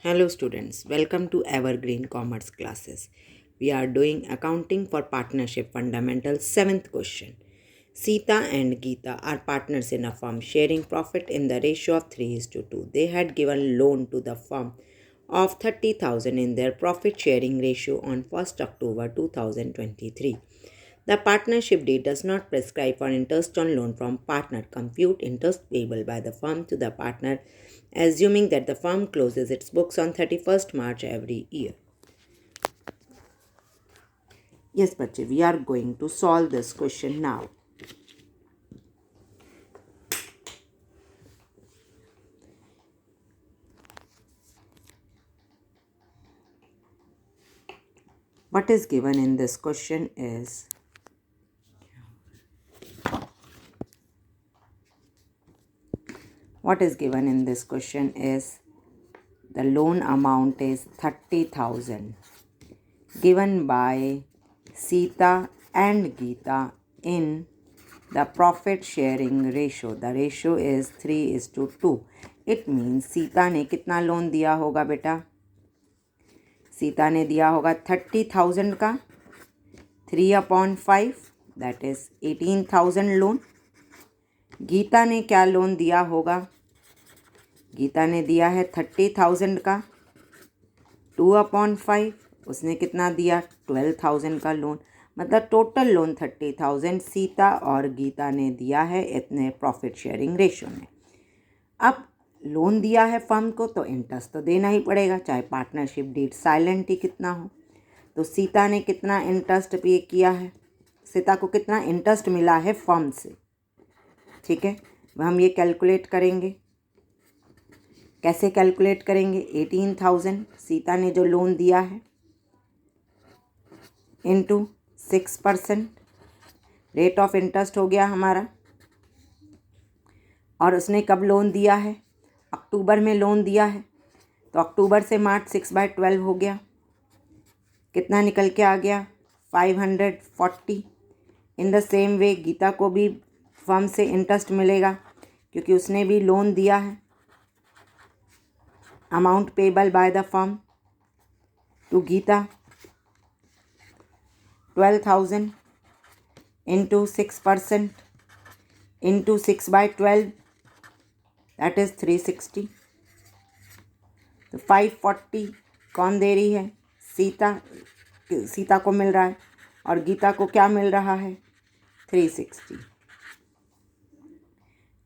Hello students, welcome to Evergreen Commerce classes. We are doing Accounting for Partnership Fundamentals 7th question. Sita and Geeta are partners in a firm sharing profit in the ratio of 3:2. They had given loan to the firm of 30,000 in their profit sharing ratio on 1st October 2023. The partnership deed does not prescribe for interest on loan from partner. Compute interest payable by the firm to the partner, assuming that the firm closes its books on 31st March every year. Yes, बच्चे, we are going to solve this question now. What is given in this question is the loan amount is 30,000 given by Sita and Geeta in the profit sharing ratio. The ratio is 3:2. It means Sita ने कितना loan दिया होगा बेटा? सीता ने दिया होगा 30,000 का 3/5, that is 18,000 loan. Gita ने क्या लोन दिया होगा? गीता ने दिया है 30,000 का 2/5. उसने कितना दिया? 12,000 का लोन. मतलब टोटल लोन 30,000 सीता और गीता ने दिया है इतने प्रॉफिट शेयरिंग रेशियो में. अब लोन दिया है फर्म को तो इंटरेस्ट तो देना ही पड़ेगा, चाहे पार्टनरशिप डीड साइलेंट ही कितना हो. तो सीता ने कितना इंटरेस्ट पे किया है? सीता को कितना इंटरेस्ट मिला है फर्म से? ठीक है, हम ये कैलकुलेट करेंगे. कैसे कैलकुलेट करेंगे? 18,000 सीता ने जो लोन दिया है इंटू 6%. रेट ऑफ इंटरेस्ट हो गया हमारा. और उसने कब लोन दिया है? अक्टूबर में लोन दिया है. तो अक्टूबर से मार्च 6/12 हो गया. कितना निकल के आ गया? 540. In the same way Geeta को भी फर्म से इंटरेस्ट मिलेगा क्योंकि उसने भी लोन दिया है. Amount payable by the firm to Geeta 12,000 into 6% into 6/12, that is 360. तो 540 कौन दे रही है? सीता को मिल रहा है. और गीता को क्या मिल रहा है? 360.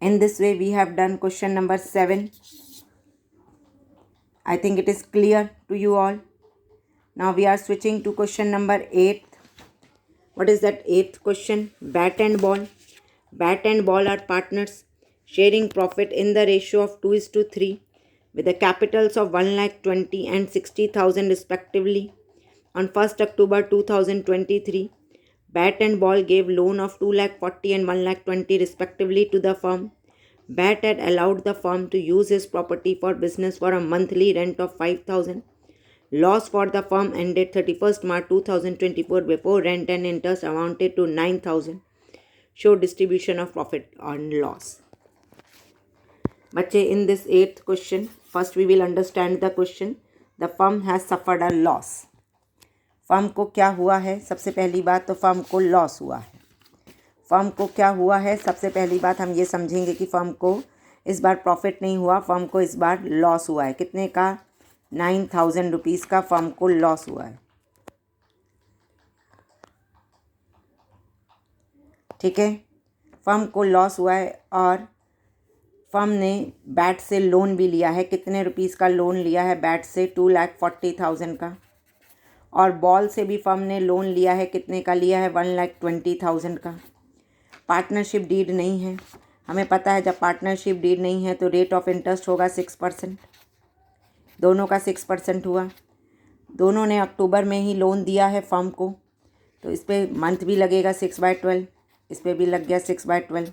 In this way we have done question number 7. I think it is clear to you all. Now we are switching to question number 8. What is that 8th question? Bat and ball. Bat and ball are partners sharing profit in the ratio of 2:3 with the capitals of 1,20,000 and 60,000 respectively. On 1st October 2023, Bat and ball gave loan of 2,40,000 and 1,20,000 respectively to the firm. Bat had allowed the firm to use his property for business for a monthly rent of 5,000. Loss for the firm ended 31st March 2024 before rent and interest amounted to 9,000. Show distribution of profit and loss. बच्चे, in this 8th question, first we will understand the question. The firm has suffered a loss. Firm को क्या हुआ है? सबसे पहली बात तो firm को लॉस हुआ है. फर्म को क्या हुआ है? सबसे पहली बात हम ये समझेंगे कि फर्म को इस बार प्रॉफिट नहीं हुआ, फर्म को इस बार लॉस हुआ है. कितने का? 9,000 रुपीज़ का फर्म को लॉस हुआ है. ठीक है, फर्म को लॉस हुआ है और फर्म ने बैट से लोन भी लिया है. कितने रुपीज़ का लोन लिया है बैट से? 2,40,000 का. और बॉल से भी फर्म ने लोन लिया है. कितने का लिया है? 1,20,000 का. पार्टनरशिप डीड नहीं है. हमें पता है जब पार्टनरशिप डीड नहीं है तो रेट ऑफ इंटरेस्ट होगा 6%. दोनों का 6% हुआ. दोनों ने अक्टूबर में ही लोन दिया है फर्म को, तो इस पर मंथ भी लगेगा 6/12. इस पर भी लग गया 6/12.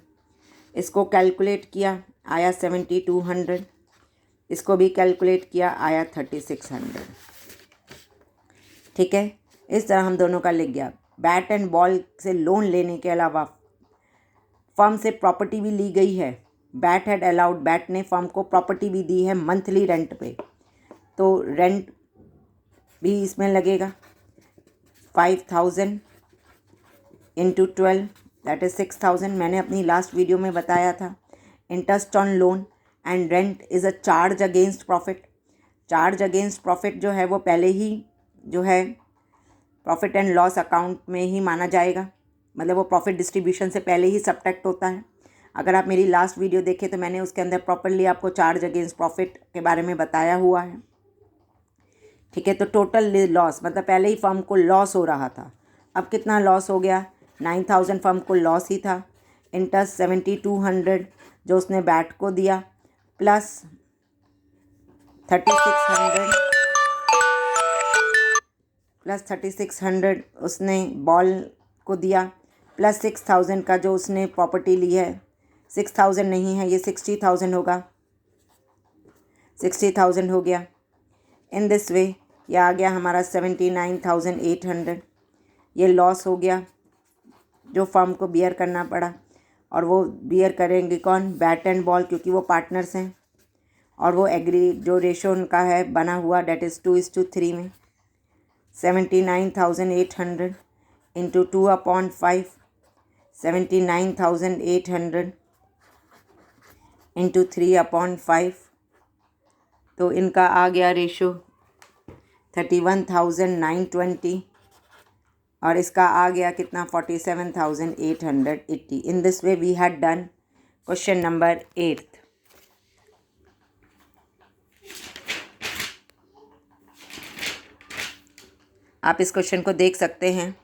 इसको कैलकुलेट किया, आया 7,200. इसको भी कैलकुलेट किया, आया 3,600. ठीक है, इस तरह हम दोनों का लिख गया. बैट एंड बॉल से लोन लेने के अलावा फर्म से प्रॉपर्टी भी ली गई है. बैट हैड अलाउड, बैट ने फर्म को प्रॉपर्टी भी दी है मंथली रेंट पे. तो रेंट भी इसमें लगेगा 5,000 इंटू 12 दैट इज़ 6,000। मैंने अपनी लास्ट वीडियो में बताया था interest on loan and rent is a charge against profit. Charge against profit जो है वो पहले ही जो है प्रॉफिट एंड लॉस अकाउंट में ही माना जाएगा, मतलब वो प्रॉफिट डिस्ट्रीब्यूशन से पहले ही सब्ट्रैक्ट होता है। अगर आप मेरी लास्ट वीडियो देखें तो मैंने उसके अंदर प्रॉपरली आपको चार्ज अगेंस्ट प्रॉफिट के बारे में बताया हुआ है। ठीक है, तो टोटल लॉस मतलब पहले ही फर्म को लॉस हो रहा था, अब कितना लॉस हो गया, 9,000 फर्म को लॉस ही था। इंटरेस्ट 7,200 जो उसने बैट को दिया प्लस 3,600 उसने बॉल को दिया प्लस 6,000 का जो उसने प्रॉपर्टी ली है, 6,000 नहीं है ये 60,000 होगा, 60,000 हो गया। इन दिस वे ये आ गया हमारा 79,800। ये लॉस हो गया जो फर्म को बियर करना पड़ा, और वो बियर करेंगे कौन, बैट एंड बॉल, क्योंकि वो पार्टनर्स हैं और वो एग्री जो रेशो उनका है बना हुआ डेट इज़ 2:3 में 79,800 इंटू 2/5 79,800 इंटू 3/5 तो इनका आ गया रेशो 31,920 और इसका आ गया कितना 47,880। In this way we had done question number 8। आप इस क्वेश्चन को देख सकते हैं।